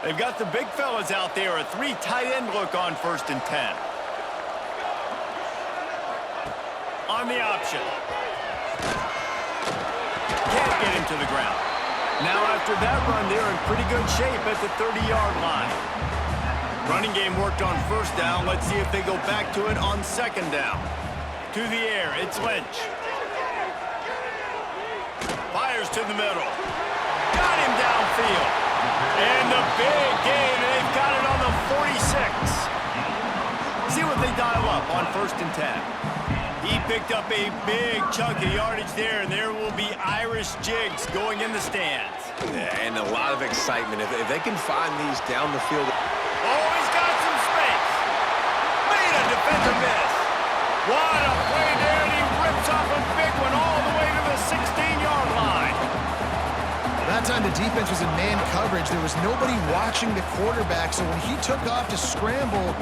They've got the big fellas out there, a 3 tight end look on 1st and 10. On the option. Can't get him to the ground. Now after that run, they're in pretty good shape at the 30-yard line. Running game worked on 1st down. Let's see if they go back to it on 2nd down. To the air, it's Lynch. Fires to the middle. Got him downfield. And the big gain, and they've got it on the 46. See what they dial up on 1st and 10. He picked up a big chunk of yardage there, and there will be Irish jigs going in the stands. Yeah, and a lot of excitement. If they can find these down the field. Oh, he's got some space. Made a defender miss. What a play there, and he rips off a big one all the way to the 16-yard line. That time the defense was in man coverage. There was nobody watching the quarterback, so when he took off to scramble,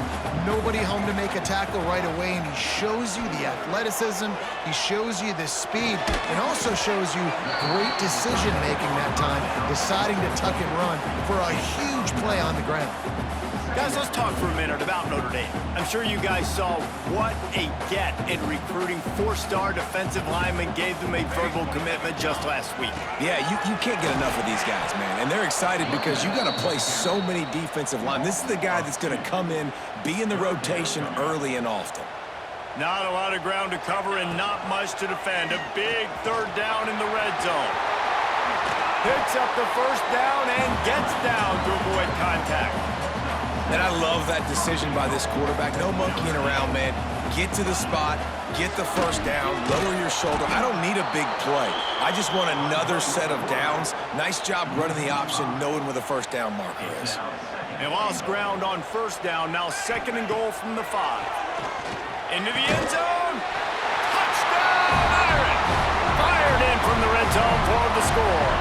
nobody home to make a tackle right away, and he shows you the athleticism, he shows you the speed, and also shows you great decision-making that time, deciding to tuck and run for a huge play on the ground. Guys, let's talk for a minute about Notre Dame. I'm sure you guys saw what a get in recruiting 4-star defensive linemen gave them a verbal commitment just last week. Yeah, you can't get enough of these guys, man. And they're excited because you got to play so many defensive linemen. This is the guy that's going to come in, be in the rotation early and often. Not a lot of ground to cover and not much to defend. A big 3rd down in the red zone. Picks up the 1st down and gets down to avoid contact. And I love that decision by this quarterback. No monkeying around, man. Get to the spot, get the 1st down, lower your shoulder. I don't need a big play. I just want another set of downs. Nice job running the option, knowing where the 1st down marker is. They lost ground on 1st down. Now 2nd and goal from the 5. Into the end zone. Touchdown, Irish! Fired in from the red zone for the score.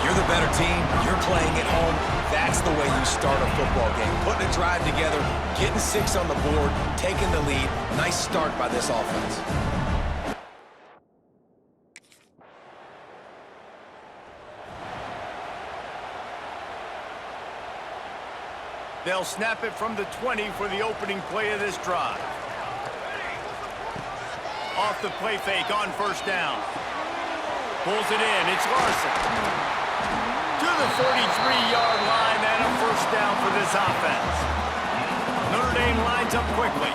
You're the better team. You're playing at home. That's the way you start a football game. Putting a drive together, getting 6 on the board, taking the lead. Nice start by this offense. They'll snap it from the 20 for the opening play of this drive. Off the play fake on 1st down. Pulls it in. It's Larson. To the 43-yard line and a 1st down for this offense. Notre Dame lines up quickly.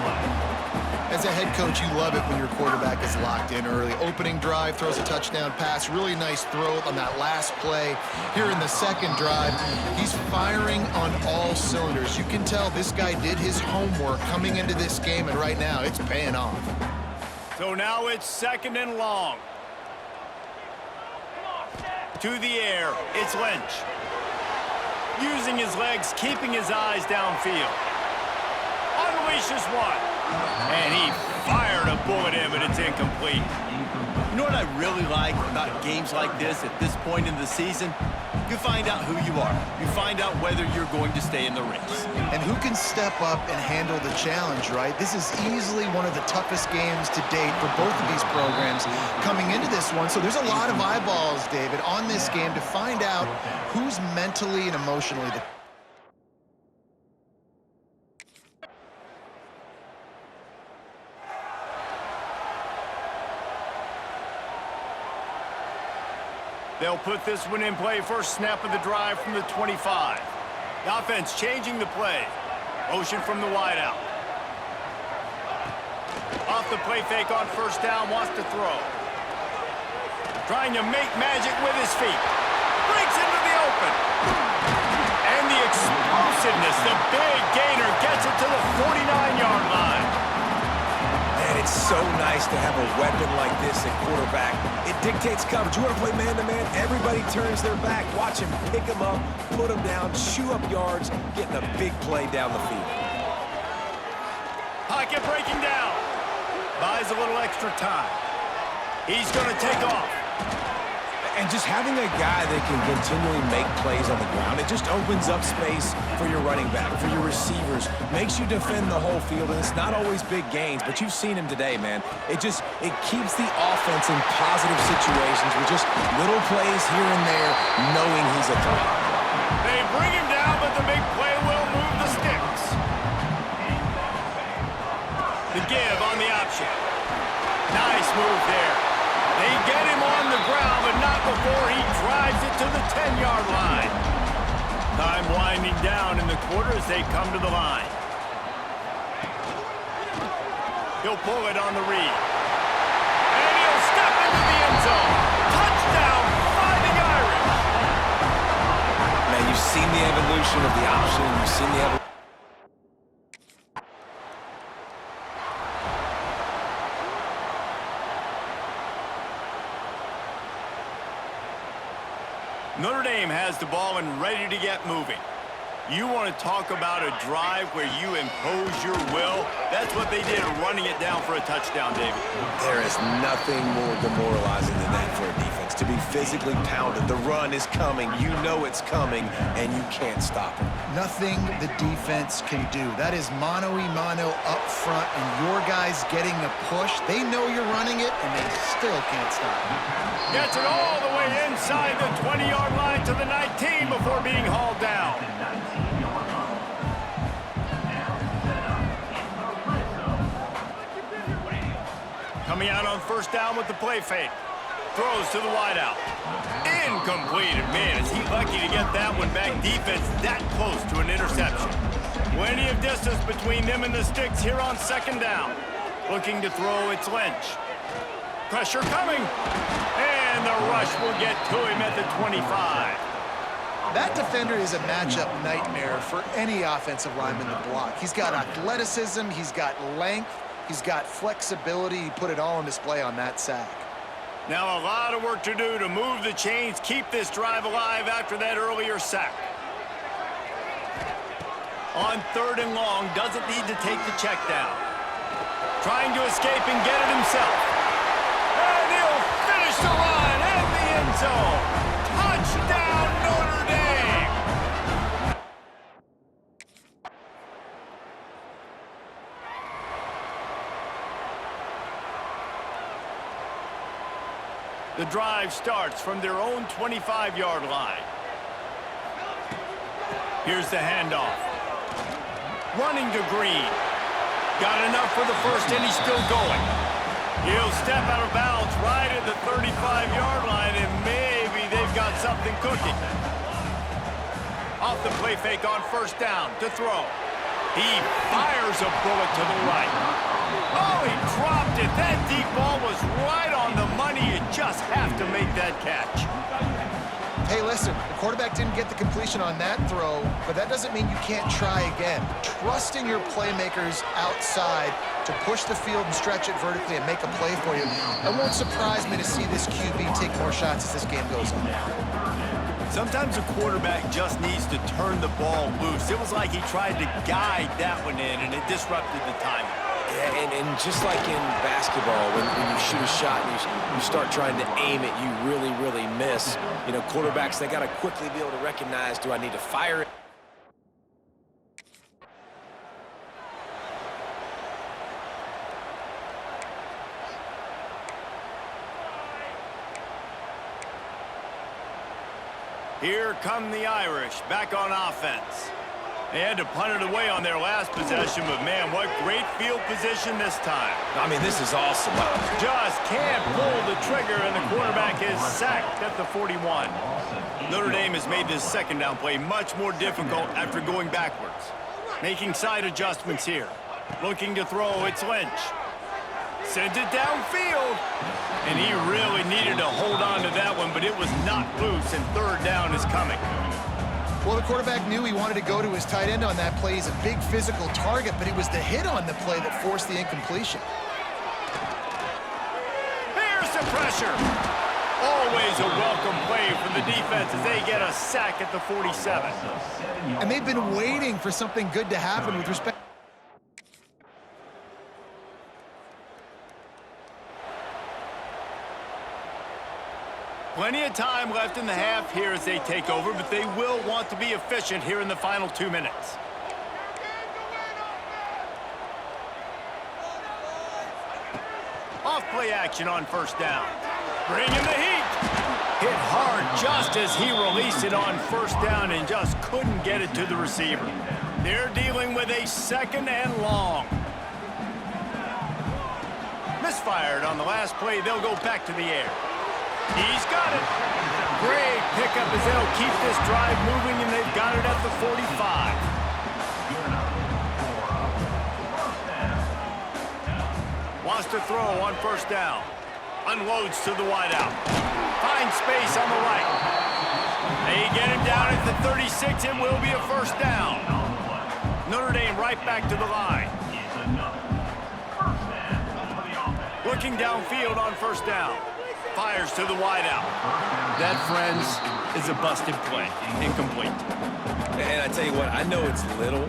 As a head coach, you love it when your quarterback is locked in early. Opening drive, throws a touchdown pass. Really nice throw on that last play. Here in the 2nd drive, he's firing on all cylinders. You can tell this guy did his homework coming into this game, and right now it's paying off. So now it's 2nd and long. To the air, it's Lynch. Using his legs, keeping his eyes downfield. Unleashes one. And he fired a bullet in, but it's incomplete. You know what I really like about games like this at this point in the season? You find out who you are. You find out whether you're going to stay in the race. And who can step up and handle the challenge, right? This is easily one of the toughest games to date for both of these programs coming into this one. So there's a lot of eyeballs, David, on this game to find out who's mentally and emotionally the They'll put this one in play. First snap of the drive from the 25. The offense changing the play. Motion from the wideout. Off the play fake on 1st down. Wants to throw. Trying to make magic with his feet. Breaks into the open. And the explosiveness. The big gainer gets it to the 49-yard line. Man, it's so nice to have a weapon like this at quarterback. It dictates coverage. You want to play man-to-man? Everybody turns their back. Watch him pick him up, put him down, chew up yards, getting a big play down the field. Pocket breaking down. Buys a little extra time. He's going to take off. And just having a guy that can continually make plays on the ground, it just opens up space for your running back, for your receivers, makes you defend the whole field, and it's not always big gains, but you've seen him today, man. It keeps the offense in positive situations with just little plays here and there, knowing he's a threat. They They bring him down, but the big play will move the sticks. The give on the option. Nice move there. They get him on the ground, but not before he drives it to the 10-yard line. Time winding down in the quarter as they come to the line. He'll pull it on the read. And he'll step into the end zone. Touchdown, Fighting Irish. Man, you've seen the evolution of the option. You've seen the evolution. Notre Dame has the ball and ready to get moving. You want to talk about a drive where you impose your will? That's what they did, running it down for a touchdown, David. There is nothing more demoralizing than that for a defense. To be physically pounded, the run is coming, you know it's coming, and you can't stop it. Nothing the defense can do. That is mano-a-mano up front, and your guys getting a push. They know you're running it, and they still can't stop it. Gets it all the way inside the 20-yard line to the 19 before being hauled down. Coming out on first down with the play fake. Throws to the wideout. Incomplete. Man, is he lucky to get that one back. Defense that close to an interception. Plenty of distance between them and the sticks here on second down. Looking to throw, it's Lynch. Pressure coming. And the rush will get to him at the 25. That defender is a matchup nightmare for any offensive lineman to block. He's got athleticism, he's got length, he's got flexibility. He put it all on display on that sack. Now a lot of work to do to move the chains, keep this drive alive after that earlier sack. On third and long, doesn't need to take the check down. Trying to escape and get it himself. And he'll finish the run in the end zone. Touchdown, Notre Dame! The drive starts from their own 25-yard line. Here's the handoff. Running to Green. Got enough for the first, and he's still going. He'll step out of bounds right at the 35-yard line, and maybe they've got something cooking. Off the play fake on first down to throw. He fires a bullet to the right. Oh, he dropped it. That deep ball was right on the money. You just have to make that catch. Hey, listen, the quarterback didn't get the completion on that throw, but that doesn't mean you can't try again. Trusting your playmakers outside to push the field and stretch it vertically and make a play for you. It won't surprise me to see this QB take more shots as this game goes on. Sometimes a quarterback just needs to turn the ball loose. It was like he tried to guide that one in, and it disrupted the timing. Yeah, and just like in basketball, when you shoot a shot and you start trying to aim it, you really, really miss. You know, quarterbacks, they got to quickly be able to recognize, do I need to fire it? Here come the Irish, back on offense. They had to punt it away on their last possession, but man, what great field position this time. I mean, this is awesome. Just can't pull the trigger, and the quarterback is sacked at the 41. Notre Dame has made this second down play much more difficult after going backwards. Making side adjustments here. Looking to throw, it's Lynch. Sends it downfield. And he really needed to hold on to that one, but it was not loose, and third down is coming. Well, the quarterback knew he wanted to go to his tight end on that play. He's a big physical target, but it was the hit on the play that forced the incompletion. Here's the pressure. Always a welcome play from the defense as they get a sack at the 47. And they've been waiting for something good to happen with respect. Plenty of time left in the half here as they take over, but they will want to be efficient here in the final 2 minutes. Off play action on first down. Bring in the heat. Hit hard just as he released it on first down and just couldn't get it to the receiver. They're dealing with a 2nd and long. Misfired on the last play. They'll go back to the air. He's got it. Great pickup as they'll keep this drive moving, and they've got it at the 45. Wants to throw on first down. Unloads to the wideout. Finds space on the right. They get him down at the 36. It will be a first down. Notre Dame right back to the line. Looking downfield on first down. Fires to the wideout. That, friends, is a busted play. Incomplete. And I tell you what, I know it's little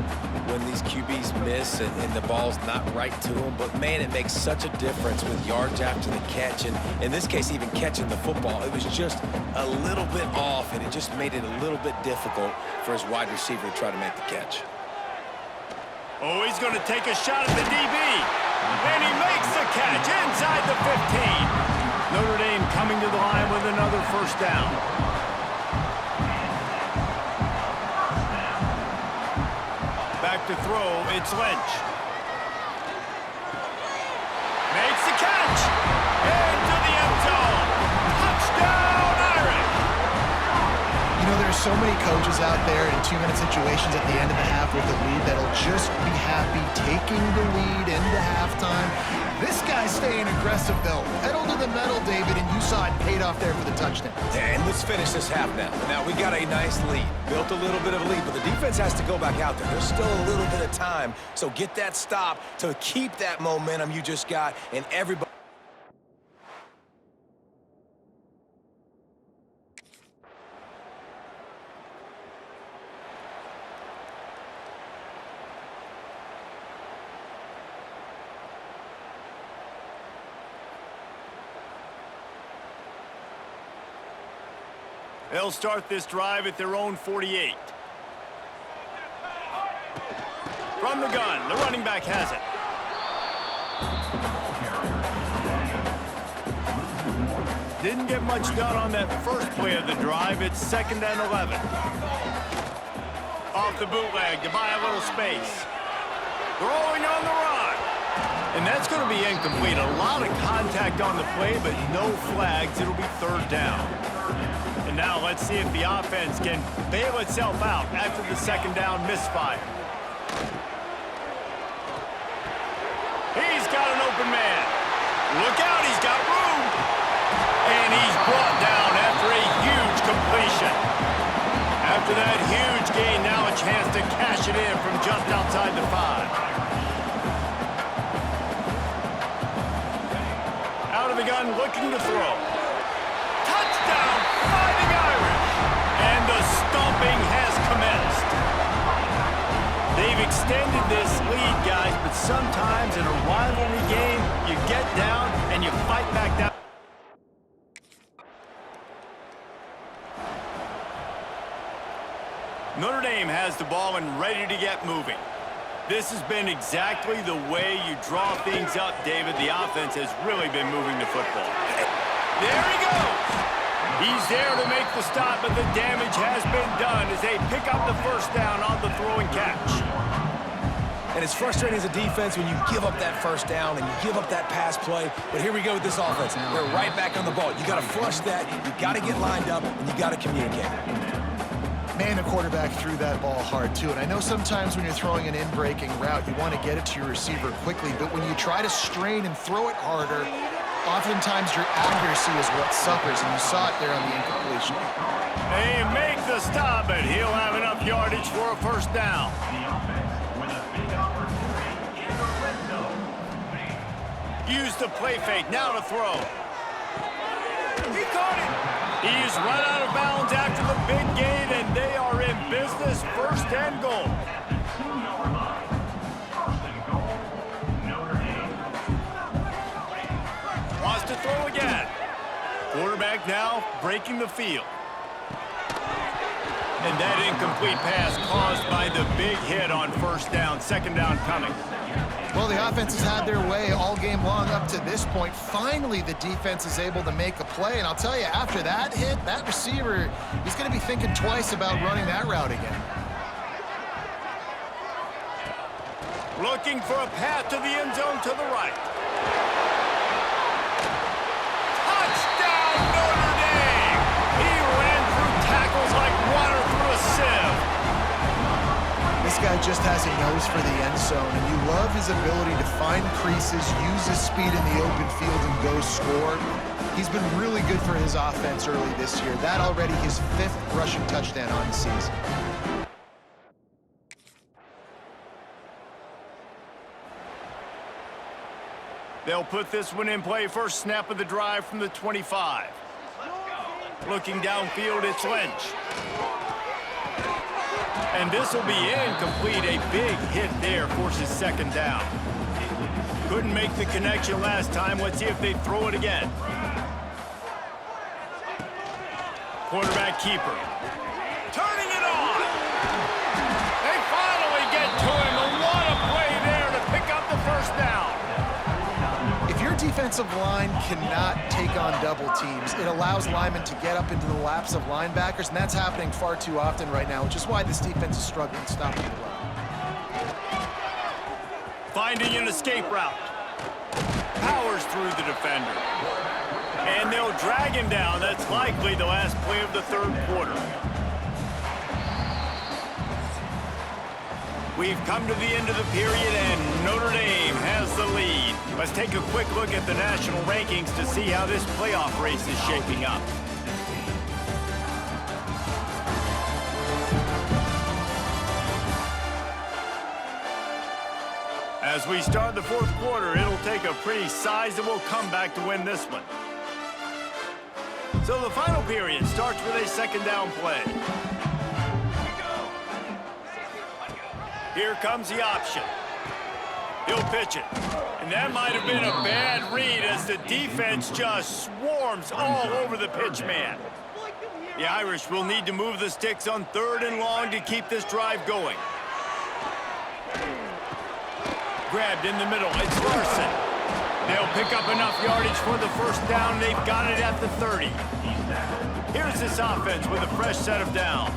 when these QBs miss and the ball's not right to them, but man, it makes such a difference with yards after the catch, and in this case, even catching the football. It was just a little bit off, and it just made it a little bit difficult for his wide receiver to try to make the catch. Oh, he's going to take a shot at the DB, and he makes the catch inside the 15. Notre Dame coming to the line with another first down. Back to throw, it's Lynch. Makes the catch! Into the end zone! Touchdown, Irish! You know, there's so many coaches out there in 2-minute situations at the end of the half with the lead that'll just be happy taking the lead into halftime. This guy's staying aggressive, though. Pedal to the metal, David, and you saw it paid off there for the touchdown. And let's finish this half now. Now, we got a nice lead. Built a little bit of a lead, but the defense has to go back out there. There's still a little bit of time, so get that stop to keep that momentum you just got, and everybody... They'll start this drive at their own 48. From the gun, the running back has it. Didn't get much done on that first play of the drive. It's 2nd and 11. Off the bootleg to buy a little space. Throwing on the run. And that's going to be incomplete. A lot of contact on the play, but no flags. It'll be 3rd down. And now let's see if the offense can bail itself out after the 2nd down misfire. He's got an open man. Look out, he's got room. And he's brought down after a huge completion. After that huge gain, now a chance to cash it in from just outside the 5. Out of the gun, looking to throw. Touchdown, Fighting Irish! And the stomping has commenced. They've extended this lead, guys, but sometimes in a rivalry game, you get down and you fight back down. Notre Dame has the ball and ready to get moving. This has been exactly the way you draw things up, David. The offense has really been moving the football. There he goes. He's there to make the stop, but the damage has been done as they pick up the first down on the throw and catch. And it's frustrating as a defense when you give up that first down and you give up that pass play. But here we go with this offense. They're right back on the ball. You got to flush that. You got to get lined up, and you got to communicate. Man, the quarterback threw that ball hard, too. And I know sometimes when you're throwing an in-breaking route, you want to get it to your receiver quickly. But when you try to strain and throw it harder, oftentimes your accuracy is what suffers. And you saw it there on the incompletion. They make the stop, but he'll have enough yardage for a first down. Use the play fake, now to throw. He caught it. He's run out of bounds after the big gain, and they are in business, 1st and goal. Wants to throw again. Quarterback now breaking the field. And that incomplete pass caused by the big hit on first down, 2nd down coming. Well, the offense has had their way all game long up to this point. Finally, the defense is able to make a play. And I'll tell you, after that hit, that receiver, he's going to be thinking twice about running that route again. Looking for a path to the end zone to the right. Touchdown, Notre Dame! He ran through tackles like water through a sieve. This guy just has a nose for the end zone, and you love his ability to find creases, use his speed in the open field, and go score. He's been really good for his offense early this year. That already his 5th rushing touchdown on the season. They'll put this one in play. First snap of the drive from the 25. Looking downfield, it's Lynch. And this will be incomplete. A big hit there forces second down. Couldn't make the connection last time. Let's see if they throw it again. Quarterback keeper. Turning it on. They finally get to him. And what a play there to pick up the first down. If your defensive line cannot take on double teams, it allows linemen to get up into the laps of linebackers, and that's happening far too often right now, which is why this defense is struggling stopping the run. Finding an escape route. Powers through the defender. And they'll drag him down. That's likely the last play of the third quarter. We've come to the end of the period, and Notre Dame has the lead. Let's take a quick look at the national rankings to see how this playoff race is shaping up. As we start the fourth quarter, it'll take a pretty sizable comeback to win this one. So the final period starts with a second down play. Here comes the option. He'll pitch it. And that might have been a bad read as the defense just swarms all over the pitch man. The Irish will need to move the sticks on 3rd and long to keep this drive going. Grabbed in the middle. It's Larson. They'll pick up enough yardage for the first down. They've got it at the 30. Here's this offense with a fresh set of downs.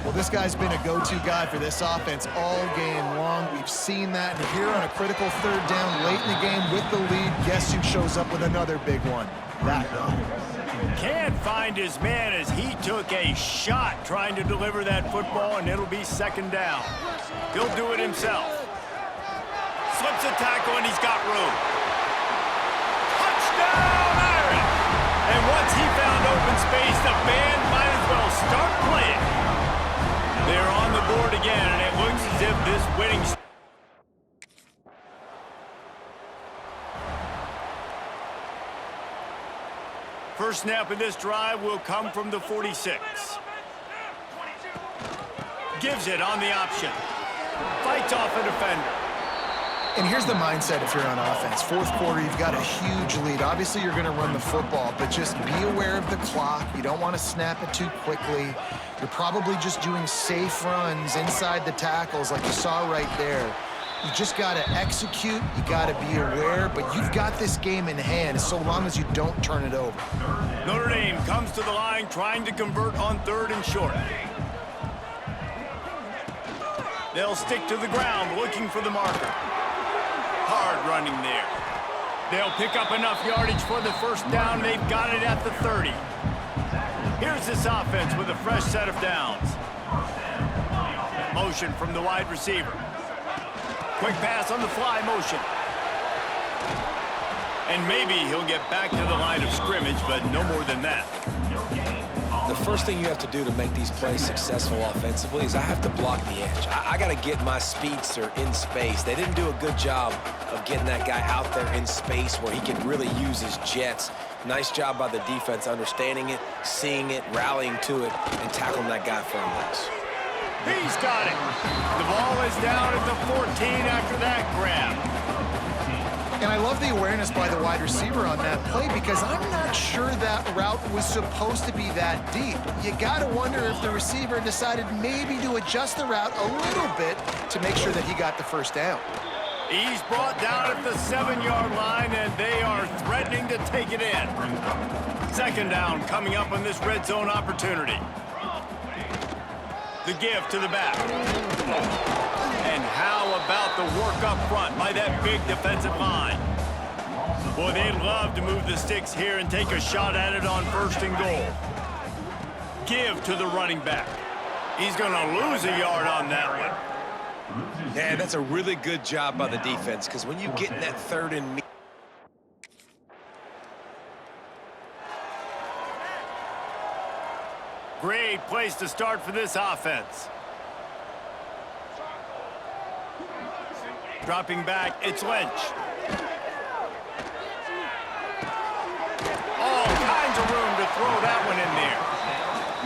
Well, this guy's been a go-to guy for this offense all game long. We've seen that, and here on a critical 3rd down late in the game with the lead, guess who shows up with another big one? That guy. Can't find his man as he took a shot trying to deliver that football, and it'll be second down. He'll do it himself. Slips a tackle, and he's got room. Touchdown, Irish! And once he found open space, the band might as well start playing. They're on the board again, and it looks as if this winning... First snap of this drive will come from the 46. Gives it on the option. Fights off a defender. And here's the mindset if you're on offense. Fourth quarter, you've got a huge lead. Obviously, you're going to run the football, but just be aware of the clock. You don't want to snap it too quickly. You're probably just doing safe runs inside the tackles like you saw right there. You just got to execute. You got to be aware, but you've got this game in hand so long as you don't turn it over. Notre Dame comes to the line trying to convert on 3rd and short. They'll stick to the ground looking for the marker. Hard running there. They'll pick up enough yardage for the first down. They've got it at the 30. Here's this offense with a fresh set of downs. Motion from the wide receiver. Quick pass on the fly motion. And maybe he'll get back to the line of scrimmage, but no more than that. The first thing you have to do to make these plays successful offensively is I have to block the edge. I got to get my speedster in space. They didn't do a good job of getting that guy out there in space where he can really use his jets. Nice job by the defense understanding it, seeing it, rallying to it, and tackling that guy for a loss. He's got it. The ball is down at the 14 after that grab. And I love the awareness by the wide receiver on that play because I'm not sure that route was supposed to be that deep. You got to wonder if the receiver decided maybe to adjust the route a little bit to make sure that he got the first down. He's brought down at the 7-yard line, and they are threatening to take it in. Second down coming up on this red zone opportunity. The give to the back. And how about the work up front by that big defensive line? Boy, they'd love to move the sticks here and take a shot at it on 1st and goal. Give to the running back. He's going to lose a yard on that one. Yeah, that's a really good job by the defense, because when you get in that 3rd and Great place to start for this offense. Dropping back, it's Lynch. All kinds of room to throw that one in there.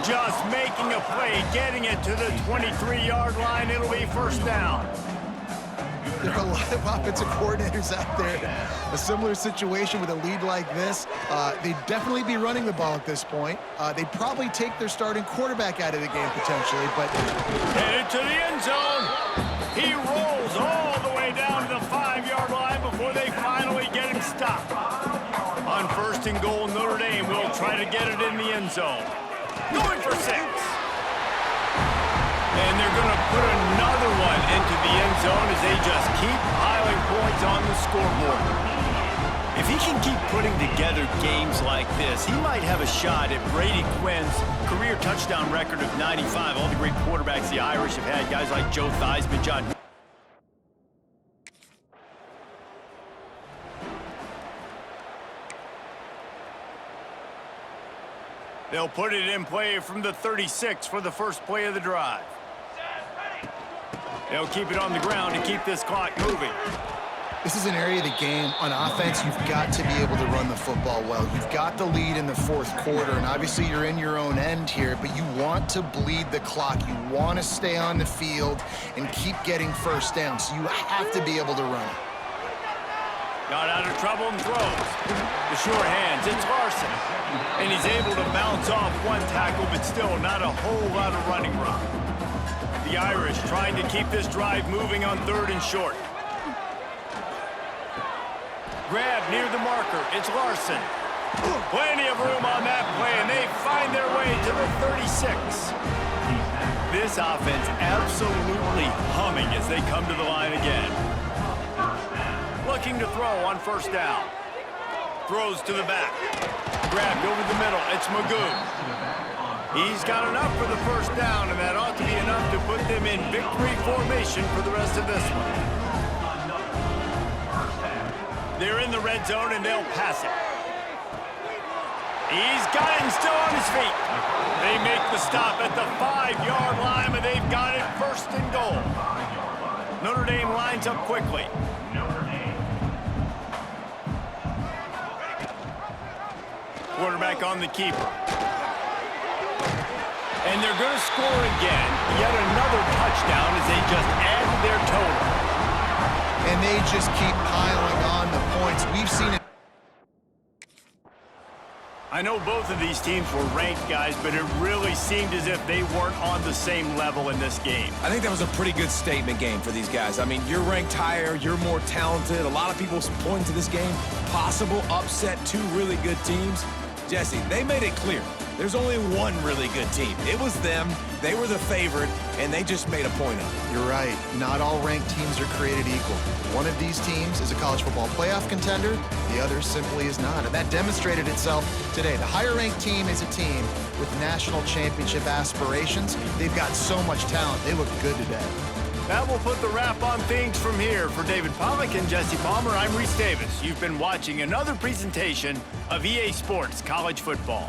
Just making a play, getting it to the 23-yard line. It'll be 1st down. There are a lot of offensive coordinators out there. A similar situation with a lead like this. They'd definitely be running the ball at this point. They'd probably take their starting quarterback out of the game potentially, but... Headed to the end zone. He rolls all the way down to the 5-yard line before they finally get him stopped. On 1st and goal, Notre Dame will try to get it in the end zone. Going for 6. And they're going to put another one into the end zone as they just keep piling points on the scoreboard. If he can keep putting together games like this, he might have a shot at Brady Quinn's career touchdown record of 95. All the great quarterbacks the Irish have had, guys like Joe Theismann, John. They'll put it in play from the 36 for the first play of the drive. They'll keep it on the ground to keep this clock moving. This is an area of the game. On offense, you've got to be able to run the football well. You've got the lead in the 4th quarter, and obviously you're in your own end here, but you want to bleed the clock. You want to stay on the field and keep getting 1st down, so you have to be able to run it. Got out of trouble and throws. The sure hands, it's Larson. And he's able to bounce off one tackle, but still not a whole lot of running room. The Irish trying to keep this drive moving on 3rd and short. Grab near the marker, it's Larson. Plenty of room on that play, and they find their way to the 36. This offense absolutely humming as they come to the line again. Looking to throw on 1st down. Throws to the back. Grabbed over the middle. It's Magoo. He's got enough for the 1st down, and that ought to be enough to put them in victory formation for the rest of this one. They're in the red zone, and they'll pass it. He's got him still on his feet. They make the stop at the 5-yard line, but they've got it 1st and goal. Notre Dame lines up quickly. Quarterback on the keeper. And they're going to score again. Yet another touchdown as they just added their total. And they just keep piling on the points. We've seen it. I know both of these teams were ranked, guys, but it really seemed as if they weren't on the same level in this game. I think that was a pretty good statement game for these guys. I mean, you're ranked higher, you're more talented. A lot of people point to this game. Possible upset, 2 really good teams. Jesse, they made it clear. There's only one really good team. It was them. They were the favorite, and they just made a point of it. You're right. Not all ranked teams are created equal. One of these teams is a college football playoff contender. The other simply is not. And that demonstrated itself today. The higher-ranked team is a team with national championship aspirations. They've got so much talent. They look good today. That will put the wrap on things from here. For David Pollack and Jesse Palmer, I'm Reese Davis. You've been watching another presentation of EA Sports College Football.